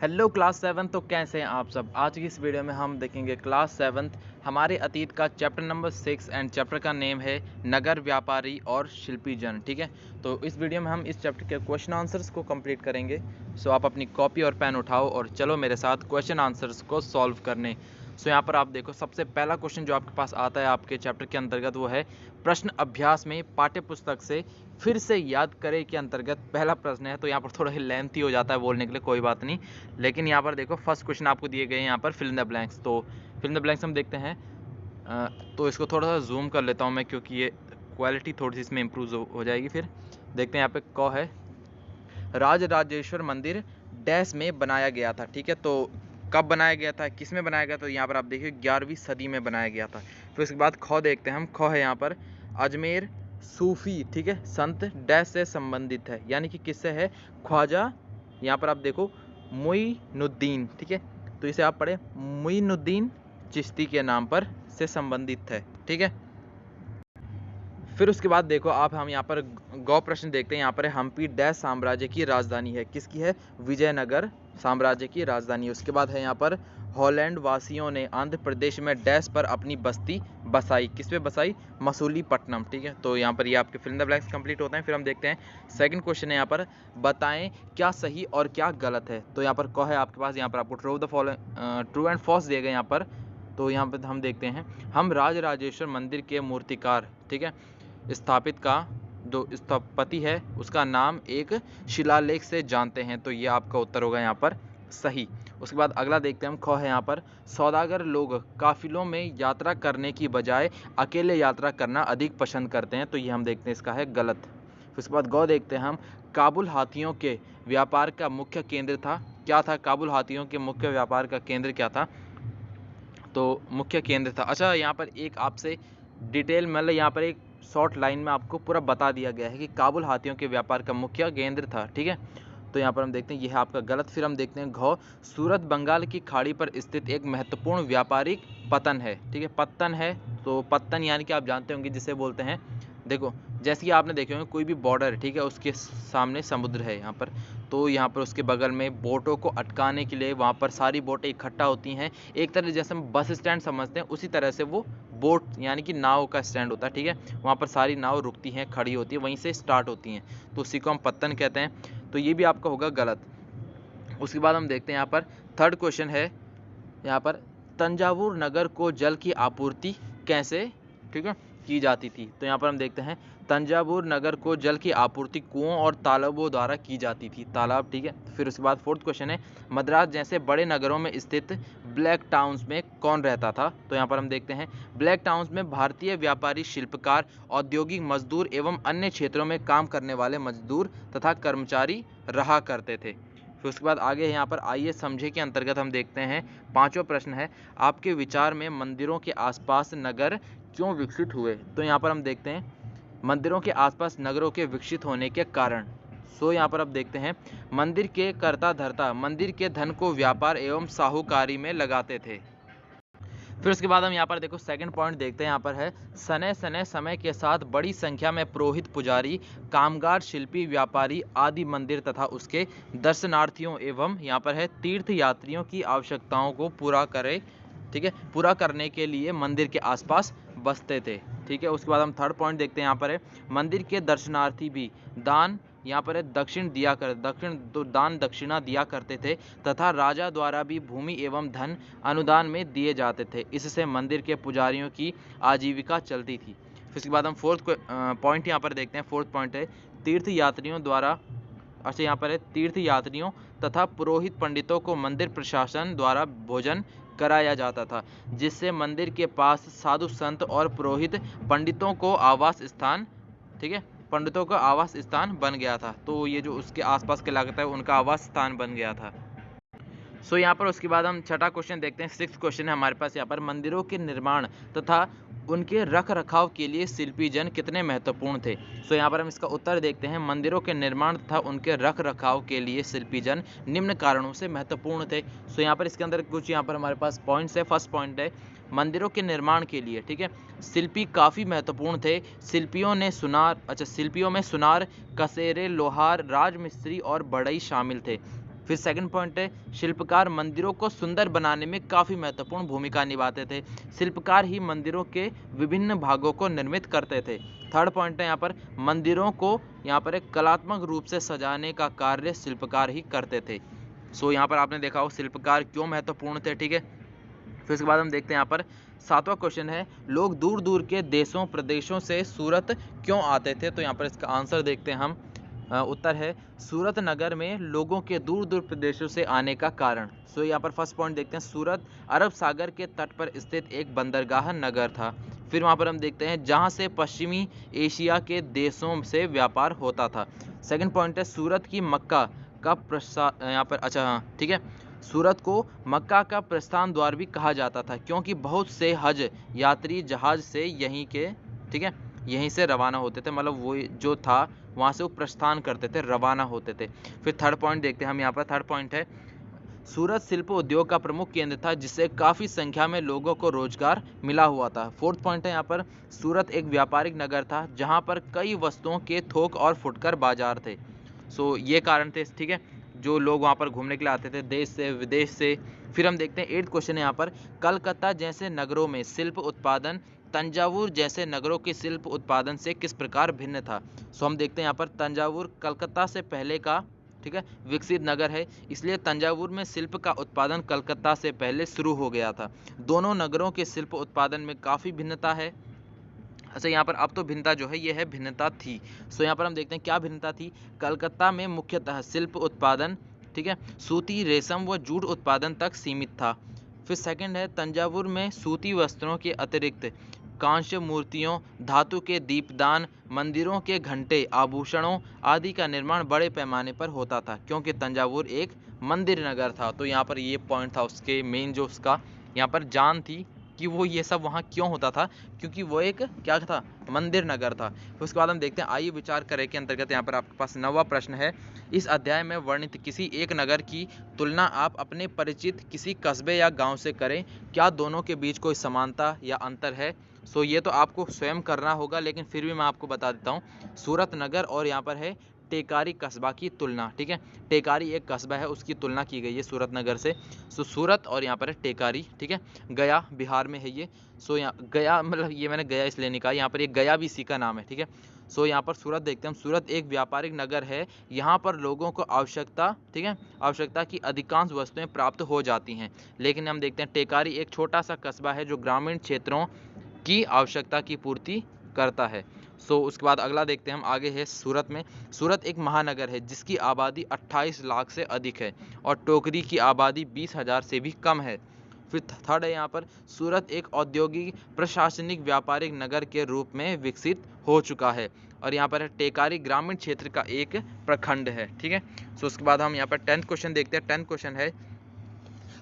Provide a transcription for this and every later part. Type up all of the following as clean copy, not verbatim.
Hello class 7। तो कैसे हैं आप सब। आज की इस वीडियो में हम देखेंगे क्लास 7 हमारे अतीत का चैप्टर नंबर 6 एंड चैप्टर का नेम है नगर व्यापारी और शिल्पी जन। ठीक है, तो इस वीडियो में हम इस चैप्टर के क्वेश्चन आंसर्स को कंप्लीट करेंगे। सो आप अपनी कॉपी और पेन उठाओ और चलो मेरे साथ क्वेश्चन आंसर्स को सॉल्व करने। सो यहाँ पर आप देखो, सबसे पहला क्वेश्चन जो आपके पास आता है आपके चैप्टर के अंतर्गत वो है प्रश्न अभ्यास में पाठ्य पुस्तक से फिर से याद करें के अंतर्गत पहला प्रश्न है। तो यहाँ पर थोड़ा ही लेंथी हो जाता है बोलने के लिए, कोई बात नहीं। लेकिन यहाँ पर देखो फर्स्ट क्वेश्चन आपको दिए गए हैं यहाँ पर फिल इन द ब्लैंक्स। तो फिल इन द ब्लैंक्स हम देखते हैं। तो इसको थोड़ा सा जूम कर लेता हूँ मैं, क्योंकि ये क्वालिटी थोड़ी सी इसमें इम्प्रूव हो जाएगी। फिर देखते हैं यहाँ पे क है राजराजेश्वर मंदिर डैश में बनाया गया था। ठीक है, तो कब बनाया गया था, किस में बनाया गया था। तो यहाँ पर आप देखिए 11वीं सदी में बनाया गया था। फिर उसके बाद ख देखते हैं हम। ख है यहाँ पर अजमेर सूफी, ठीक है, संत डैश से संबंधित है, यानी कि किससे है, ख्वाजा। यहाँ पर आप देखो मुइनुद्दीन, ठीक है, तो इसे आप पढ़े मुइनुद्दीन चिश्ती के नाम पर से संबंधित है। ठीक है, फिर उसके बाद देखो आप, हम यहाँ पर गौ प्रश्न देखते हैं। यहाँ पर हम्पी डैश साम्राज्य की राजधानी है, किसकी है, विजयनगर साम्राज्य की राजधानी है। उसके बाद है यहाँ पर हॉलैंड वासियों ने आंध्र प्रदेश में डैश पर अपनी बस्ती बसाई, किस पे बसाई, मसूलीपट्टनम। ठीक है, तो यहाँ पर ये आपके fill in the blanks complete होते हैं। फिर हम देखते हैं सेकंड क्वेश्चन है यहाँ पर बताएं क्या सही और क्या गलत है। तो यहाँ पर कह है आपके पास, यहाँ पर आपको true the following true and false दिए गए यहाँ पर। तो यहाँ पर हम देखते हैं, हम राजराजेश्वर मंदिर के मूर्तिकार, ठीक है, स्थापित का जो स्थपति है उसका नाम एक शिलालेख से जानते हैं। तो ये आपका उत्तर होगा यहाँ पर सही। उसके बाद अगला देखते हैं हम। ख है यहाँ पर सौदागर लोग काफिलों में यात्रा करने की बजाय अकेले यात्रा करना अधिक पसंद करते हैं। तो ये हम देखते हैं इसका है गलत। फिर उसके बाद गौ देखते हैं हम। काबुल हाथियों के व्यापार का मुख्य केंद्र था, क्या था, काबुल हाथियों के मुख्य व्यापार का केंद्र क्या था, तो मुख्य केंद्र था। अच्छा, यहाँ पर एक आपसे डिटेल मतलब यहाँ पर एक शॉर्ट लाइन में आपको पूरा बता दिया गया है कि काबुल हाथियों के व्यापार का मुख्य केंद्र था। ठीक है, तो यहाँ पर हम देखते हैं यह है आपका गलत। फिर हम देखते हैं घ सूरत बंगाल की खाड़ी पर स्थित एक महत्वपूर्ण व्यापारिक पत्तन है। ठीक है, पत्तन है, तो पत्तन यानी कि आप जानते होंगे जिसे बोलते हैं, देखो जैसे कि आपने देखे होंगे कोई भी बॉर्डर है, ठीक है, उसके सामने समुद्र है यहाँ पर, तो यहाँ पर उसके बगल में बोटों को अटकाने के लिए वहाँ पर सारी बोटें इकट्ठा होती हैं। एक तरह जैसे हम बस स्टैंड समझते हैं, उसी तरह से वो बोट यानी कि नाव का स्टैंड होता है। ठीक है, वहाँ पर सारी नाव रुकती हैं, खड़ी होती है, वहीं से स्टार्ट होती हैं, तो उसी को हम पत्तन कहते हैं। तो ये भी आपका होगा गलत। उसके बाद हम देखते हैं यहाँ पर थर्ड क्वेश्चन है यहाँ पर तंजावुर नगर को जल की आपूर्ति कैसे, ठीक है, की जाती थी। तो यहाँ पर हम देखते हैं तंजावुर नगर को जल की आपूर्ति कुओं और तालाबों द्वारा की जाती थी, तालाब। ठीक है, फिर उसके बाद फोर्थ क्वेश्चन है मद्रास जैसे बड़े नगरों में स्थित ब्लैक टाउन्स में कौन रहता था। तो यहाँ पर हम देखते हैं ब्लैक टाउन्स में भारतीय व्यापारी, शिल्पकार, औद्योगिक मजदूर एवं अन्य क्षेत्रों में काम करने वाले मजदूर तथा कर्मचारी रहा करते थे। फिर उसके बाद आगे यहाँ पर आइए समझे के अंतर्गत हम देखते हैं पांचवा प्रश्न है आपके विचार में मंदिरों के आसपास नगर क्यों विकसित हुए। तो यहाँ पर हम देखते हैं मंदिरों के आसपास नगरों के विकसित होने के कारण। सो यहाँ पर अब देखते हैं मंदिर के कर्ता धर्ता मंदिर के धन को व्यापार एवं साहूकारी में लगाते थे। फिर उसके बाद हम यहाँ पर देखो सेकंड पॉइंट देखते हैं। यहाँ पर है समय के साथ बड़ी संख्या में पुरोहित, पुजारी, कामगार, शिल्पी, व्यापारी आदि मंदिर तथा उसके दर्शनार्थियों एवं यहाँ पर है तीर्थ यात्रियों की आवश्यकताओं को पूरा करे, ठीक है, पूरा करने के लिए मंदिर के आसपास बसते थे। ठीक है, उसके बाद हम थर्ड पॉइंट देखते हैं। यहाँ पर है मंदिर के दर्शनार्थी भी दान, यहाँ पर है दान दक्षिणा दिया करते थे तथा राजा द्वारा भी भूमि एवं धन अनुदान में दिए जाते थे। इससे मंदिर के पुजारियों की आजीविका चलती थी। फिर उसके बाद हम फोर्थ पॉइंट यहाँ पर देखते हैं। फोर्थ पॉइंट है तीर्थ यात्रियों द्वारा, अच्छा यहाँ पर है तीर्थ यात्रियों तथा पुरोहित पंडितों को मंदिर प्रशासन द्वारा भोजन कराया जाता था, जिससे मंदिर के पास साधु संत और पुरोहित पंडितों को आवास स्थान, ठीक है, पंडितों का आवास स्थान बन गया था। तो ये जो उसके आसपास के इलाका है उनका आवास स्थान बन गया था। सो यहाँ पर उसके बाद हम छठा क्वेश्चन देखते हैं। सिक्स क्वेश्चन है हमारे पास यहाँ पर मंदिरों के निर्माण तथा उनके रख रखाव के लिए शिल्पी जन कितने महत्वपूर्ण थे। सो यहाँ पर हम इसका उत्तर देखते हैं मंदिरों के निर्माण तथा उनके रख रखाव के लिए शिल्पी जन निम्न कारणों से महत्वपूर्ण थे। सो यहाँ पर इसके अंदर कुछ यहाँ पर हमारे पास पॉइंट्स है। फर्स्ट पॉइंट है मंदिरों के निर्माण के लिए, ठीक है, शिल्पी काफ़ी महत्वपूर्ण थे। शिल्पियों में सुनार, कसेरे, लोहार, राजमिस्त्री और बढ़ई शामिल थे। फिर सेकंड पॉइंट है शिल्पकार मंदिरों को सुंदर बनाने में काफ़ी महत्वपूर्ण भूमिका निभाते थे। शिल्पकार ही मंदिरों के विभिन्न भागों को निर्मित करते थे। थर्ड पॉइंट है यहाँ पर मंदिरों को यहाँ पर एक कलात्मक रूप से सजाने का कार्य शिल्पकार ही करते थे। सो यहाँ पर आपने देखा हो शिल्पकार क्यों महत्वपूर्ण थे, ठीक है। फिर उसके बाद हम देखते हैं यहाँ पर सातवां क्वेश्चन है लोग दूर दूर के देशों प्रदेशों से सूरत क्यों आते थे। तो यहाँ पर इसका आंसर देखते हैं हम। उत्तर है सूरत नगर में लोगों के दूर दूर प्रदेशों से आने का कारण। सो यहाँ पर फर्स्ट पॉइंट देखते हैं सूरत अरब सागर के तट पर स्थित एक बंदरगाह नगर था। फिर वहाँ पर हम देखते हैं जहाँ से पश्चिमी एशिया के देशों से व्यापार होता था। सेकंड पॉइंट है सूरत की मक्का का यहाँ पर अच्छा हाँ ठीक है, सूरत को मक्का का प्रस्थान द्वार भी कहा जाता था क्योंकि बहुत से हज यात्री जहाज से यहीं के ठीक है यहीं से रवाना होते थे, मतलब वो जो था वहाँ से वो प्रस्थान करते थे, रवाना होते थे। फिर थर्ड पॉइंट देखते हैं हम यहाँ पर। थर्ड पॉइंट है सूरत शिल्प उद्योग का प्रमुख केंद्र था जिससे काफ़ी संख्या में लोगों को रोजगार मिला हुआ था। फोर्थ पॉइंट है यहाँ पर सूरत एक व्यापारिक नगर था जहाँ पर कई वस्तुओं के थोक और फुटकर बाजार थे। सो ये कारण थे, ठीक है, जो लोग वहाँ पर घूमने के लिए आते थे देश से विदेश से। फिर हम देखते हैं 8th क्वेश्चन है यहाँ पर कलकत्ता जैसे नगरों में शिल्प उत्पादन तंजावुर जैसे नगरों के शिल्प उत्पादन से किस प्रकार भिन्न था। सो हम देखते हैं यहाँ पर तंजावुर कलकत्ता से पहले का ठीक है विकसित नगर है, इसलिए तंजावुर में शिल्प का उत्पादन कलकत्ता से पहले शुरू हो गया था। दोनों नगरों के शिल्प उत्पादन में काफ़ी भिन्नता है। अच्छा यहाँ पर अब तो भिन्नता जो है ये है भिन्नता थी। सो यहाँ पर हम देखते हैं क्या भिन्नता थी। कलकत्ता में मुख्यतः शिल्प उत्पादन ठीक है सूती रेशम व जूट उत्पादन तक सीमित था। फिर सेकंड है तंजावुर में सूती वस्त्रों के अतिरिक्त कांस्य मूर्तियों धातु के दीपदान मंदिरों के घंटे आभूषणों आदि का निर्माण बड़े पैमाने पर होता था क्योंकि तंजावुर एक मंदिर नगर था। तो यहाँ पर ये पॉइंट था उसके मेन जो उसका यहाँ पर जान थी कि वो ये सब वहाँ क्यों होता था, क्योंकि वो एक क्या था मंदिर नगर था। फिर उसके बाद हम देखते हैं आइए विचार करें के अंतर्गत यहाँ पर आपके पास 9वां प्रश्न है इस अध्याय में वर्णित किसी एक नगर की तुलना आप अपने परिचित किसी कस्बे या गांव से करें, क्या दोनों के बीच कोई समानता या अंतर है। सो ये तो आपको स्वयं करना होगा लेकिन फिर भी मैं आपको बता देता हूँ। सूरत नगर और यहाँ पर है टेकारी कस्बा की तुलना, ठीक है, टेकारी एक कस्बा है उसकी तुलना की गई है सूरत नगर से। सो सूरत और यहाँ पर है टेकारी, ठीक है, गया बिहार में है ये। सो यहाँ गया मतलब ये मैंने गया इसलिए नहीं कहा, यहाँ पर ये गया भी इसी का नाम है, ठीक है। सो यहाँ पर सूरत देखते हैं हम। सूरत एक व्यापारिक नगर है, यहाँ पर लोगों को आवश्यकता ठीक है आवश्यकता की अधिकांश वस्तुएं प्राप्त हो जाती हैं। लेकिन हम देखते हैं टेकारी एक छोटा सा कस्बा है जो ग्रामीण क्षेत्रों की आवश्यकता की पूर्ति करता है। सो उसके बाद अगला देखते हैं हम आगे है सूरत में। सूरत एक महानगर है जिसकी आबादी 28 लाख से अधिक है और टोकरी की आबादी 20,000 से भी कम है। फिर थर्ड है यहाँ पर सूरत एक औद्योगिक प्रशासनिक व्यापारिक नगर के रूप में विकसित हो चुका है और यहाँ पर है टेकारी ग्रामीण क्षेत्र का एक प्रखंड है, ठीक है। सो उसके बाद हम यहाँ पर 10th क्वेश्चन देखते हैं। 10th क्वेश्चन है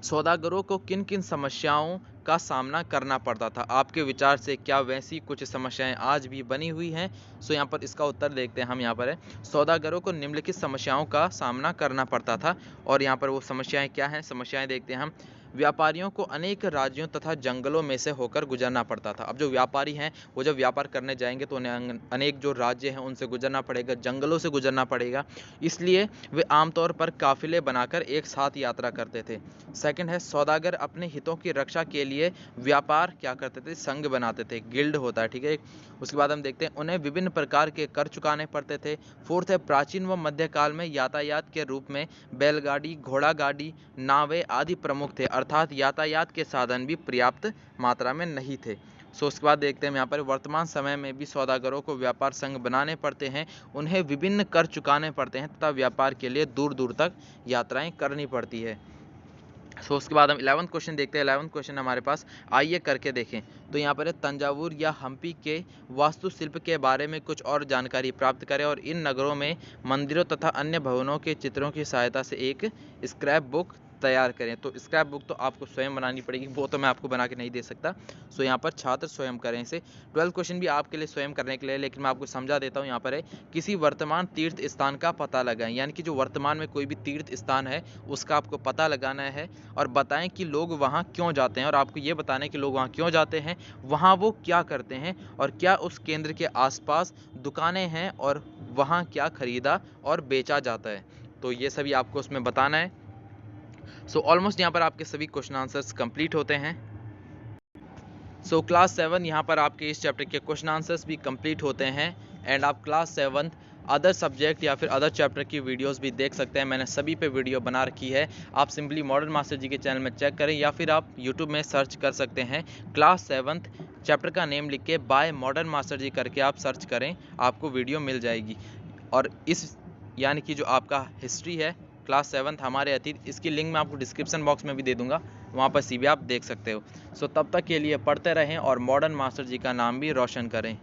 सौदागरों को किन किन समस्याओं का सामना करना पड़ता था, आपके विचार से क्या वैसी कुछ समस्याएं आज भी बनी हुई हैं। सो यहाँ पर इसका उत्तर देखते हैं हम। यहाँ पर है सौदागरों को निम्नलिखित समस्याओं का सामना करना पड़ता था और यहाँ पर वो समस्याएं क्या हैं, समस्याएं देखते हैं हम। व्यापारियों को अनेक राज्यों तथा जंगलों में से होकर गुजरना पड़ता था। अब जो व्यापारी हैं वो जब व्यापार करने जाएंगे तो उन्हें अनेक जो राज्य हैं उनसे गुजरना पड़ेगा, जंगलों से गुजरना पड़ेगा, इसलिए वे आमतौर पर काफिले बनाकर एक साथ यात्रा करते थे। सेकंड है सौदागर अपने हितों की रक्षा के लिए व्यापार क्या करते थे, संघ बनाते थे, गिल्ड होता है, ठीक है। उसके बाद हम देखते हैं उन्हें विभिन्न प्रकार के कर चुकाने पड़ते थे। फोर्थ है प्राचीन व मध्यकाल में यातायात के रूप में बैलगाड़ी घोड़ा गाड़ी नावें आदि प्रमुख थे, अर्थात यातायात के साधन भी पर्याप्त मात्रा में नहीं थे। सो उसके बाद देखते हैं यहाँ पर वर्तमान समय में भी सौदागरों को व्यापार संघ बनाने पड़ते हैं, उन्हें विभिन्न कर चुकाने पड़ते हैं तथा व्यापार के लिए दूर दूर तक यात्राएं करनी पड़ती है। सो उसके बाद हम 11th क्वेश्चन देखते हैं। 11th क्वेश्चन हमारे पास आइए करके देखें। तो यहाँ पर है तंजावुर या हम्पी के वास्तुशिल्प के बारे में कुछ और जानकारी प्राप्त करें और इन नगरों में मंदिरों तथा अन्य भवनों के चित्रों की सहायता से एक स्क्रैप बुक तैयार करें। तो स्क्रैप बुक तो आपको स्वयं बनानी पड़ेगी, वो तो मैं आपको बना के नहीं दे सकता। सो यहाँ पर छात्र स्वयं करें इसे। 12th क्वेश्चन भी आपके लिए स्वयं करने के लिए, लेकिन मैं आपको समझा देता हूँ। यहाँ पर है किसी वर्तमान तीर्थ स्थान का पता लगाएं, यानी कि जो वर्तमान में कोई भी तीर्थ स्थान है उसका आपको पता लगाना है और बताएं कि लोग वहाँ क्यों जाते हैं, और आपको ये बताना है कि लोग वहाँ क्यों जाते हैं, वहाँ वो क्या करते हैं और क्या उस केंद्र के आसपास दुकानें हैं और वहाँ क्या खरीदा और बेचा जाता है। तो ये सभी आपको उसमें बताना है। सो ऑलमोस्ट यहाँ पर आपके सभी क्वेश्चन आंसर्स कंप्लीट होते हैं। सो क्लास 7 यहाँ पर आपके इस चैप्टर के क्वेश्चन आंसर्स भी कंप्लीट होते हैं एंड आप क्लास 7 अदर सब्जेक्ट या फिर अदर चैप्टर की वीडियोस भी देख सकते हैं। मैंने सभी पे वीडियो बना रखी है, आप सिंपली मॉडर्न मास्टर जी के चैनल में चेक करें या फिर आप यूट्यूब में सर्च कर सकते हैं। क्लास 7 चैप्टर का नेम लिख के बाय मॉडर्न मास्टर जी करके आप सर्च करें, आपको वीडियो मिल जाएगी। और इस यानी कि जो आपका हिस्ट्री है क्लास 7 हमारे अतीत, इसकी लिंक मैं आपको डिस्क्रिप्शन बॉक्स में भी दे दूंगा, वहाँ पर भी आप देख सकते हो। सो तब तक के लिए पढ़ते रहें और मॉडर्न मास्टर जी का नाम भी रोशन करें।